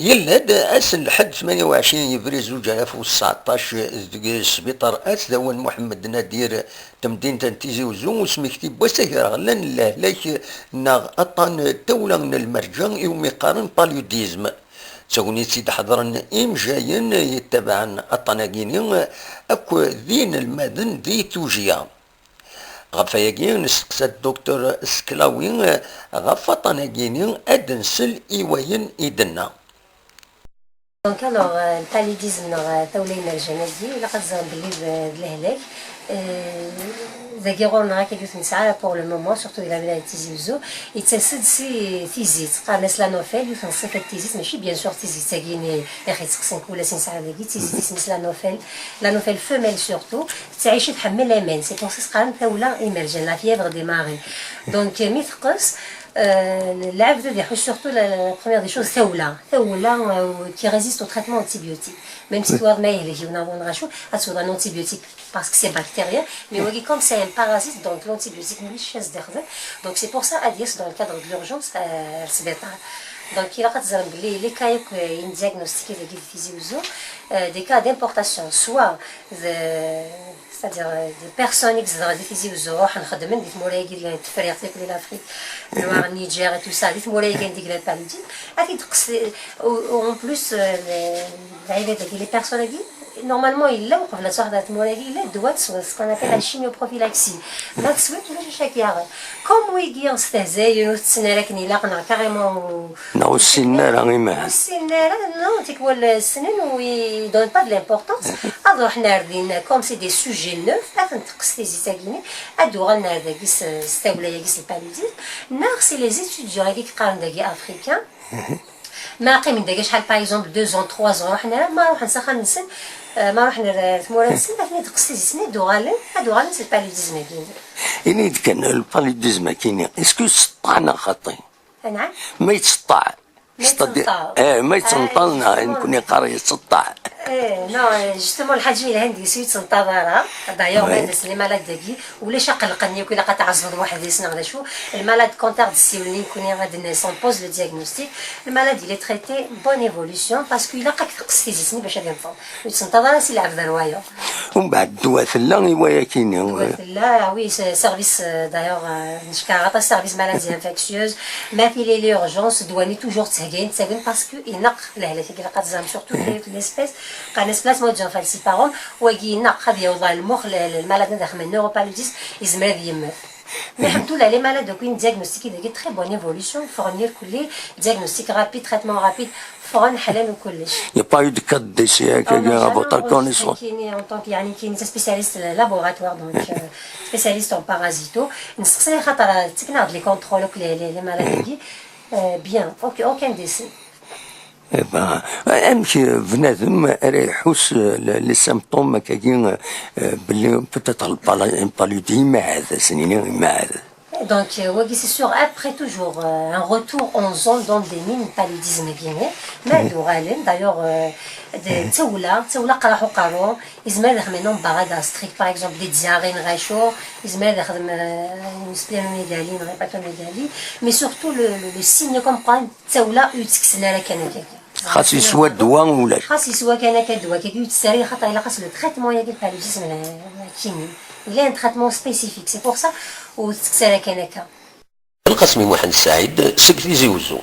يلاد أس لحد 28 افريل 2019 ديك سبيطار أس داون محمد نادير تمدينة تيزي وزو وسميكتي بوساكر غلان لاهلاك ناغ أطان الدولة من المرجان يوم يقارن باليوديزم توني سيد حضرن إمجاين يتبعن أطناقيني أكو ذين المدن ذي توجيا غفاياكي نسقسى الدكتور سكلاوي غفا طناقيني أدنسل إيواين إيدنا. دونك الوغ الباليديزم نغ ثولة مرجانية إلا قد زان بلي بلهلاك ذاكي غور نغا كيف نسعى بور لو مومون سورتو إلا بلا تيزي وزو يتسد سي تيزيت قال لا نوفيل يفن صفة تيزيت ماشي بيان سور تيزيت ساكيني ياخي تسقسن كولا سنسعى ذاكي تيزيت سميس لا نوفيل فيميل سورتو تعيش تحمل لامان سي بونسيس قال ثولة إيمرجين لا فيèvre دي ماري دونك مي ثقس العبد يحوش surtout la première des choses ثولة qui résiste au traitement antibiotique même si toi mais il y a un rachou à ce un antibiotique parce que c'est bactérien mais comme c'est un parasite donc l'antibiotique nous chasse derrière donc c'est pour ça à dire dans le cadre de l'urgence c'est bêta donc il a les cas qui diagnostiquent les physios des cas d'importation soit c'est-à-dire des personnes qui ont des physios on خدم des molécules qui تفريق في l'Afrique le Niger et tout ça des molécules qui ont paludisme en plus les personnes qui normalement il وقف لا صاحبة المولادي لا دوات ce qu'on appelle la chimioprophylaxie لا تسويت ولا شي كيعرف كوم ويجي نستهزاي نستنى لكن إلا قنا كاريمون نو السنة راه ما السنة نو تكول السنين وي دون با دو لامبورطونس أضو حنا ردينا كوم سي دي سوجي نوف لا تنتقص تيزي تاكيني أدو غالنا داكيس ستاولا ياكيس الباليديز ناغ سي لي زيتوديون هاكي كقارن داكي أفريكان ما قيم من داكي شحال باغ اكزومبل 2 ans 3 ans حنا ما نروح نسخن نسن ما رحنا ثمورا نسن لكن تقصتي سني هادو غالين سي الباليديزم كاين إني كان الباليديزم كاين اسكو سطعنا خطي نعم ما يتسطع ما يتسنطلنا نكون قاري يتسطع نو جوستومون الحاجه الى عندي سويت سنطابارا دايوغ هذا لي مالاد داكي ولاش قلقني وكلا قتعصب واحد يسنا ولا شو المالاد كونتار ديسيولين كوني غادي سون بوز لو دياغنوستيك المالاد اللي تريتي بون ايفولوسيون باسكو الا قاك تقصتي جسمي باش غادي نفهم سنطابارا سي لعب ذروايه ومن بعد الدواء ثلا هوايه كاينين الدواء ثلا وي سيرفيس دايوغ نشكا عطا سيرفيس مالادي انفكسيوز ما في لي اورجونس دواني توجور تهكين باسكو ينق لا كي قاتزام سورتو ليسبيس قانس بلاص موجه فالسيبارون وكي ينق هذه والله المخ المالاد داخل من النوروباليديس يزمر يمث الحمد لله لي مالاد دوكين دياغنوستيكي داكي تري بون ايفولوسيون فورنير كل دياغنوستيك رابيد تريتمون رابيد فورن حلال وكلش يا با يو دو كاد دي سي هكا فوتر كونيسون كاين يعني كاين سبيسياليست لابوراتوار دونك سبيسياليست اون بارازيتو نسقسي خاطر تكنا لي كونترول لي مالادي بيان اوكين ديسي امشي بنادم راه يحوس لي سيمبتوم كاين باللي بوتيتر البالوديم هذا سنين مع هذا Donc, oui, c'est sûr, après toujours un retour en zone dans des mines paludisme bien, mais d'ailleurs, تسولا قراحو قارو يزمر يخدم باغا غاستريك باغ اكزومبل دي ديارين غاشو يزمر يخدم سبلينوميغالي هيباتوميغالي مي سورتو لو سيني كومبران تسولا يتكسنا راه كان هكاك خاص يسوى الدواء ولا خاص يسوى كان الدواء كي يتساري خاطر الا خاص لو تريتمون ياك البالوديزم كيمي الا ان تريتمون سبيسيفيك سي بور سا و تكسرا كان هكا القسمي محمد السعيد سكتي زيوزو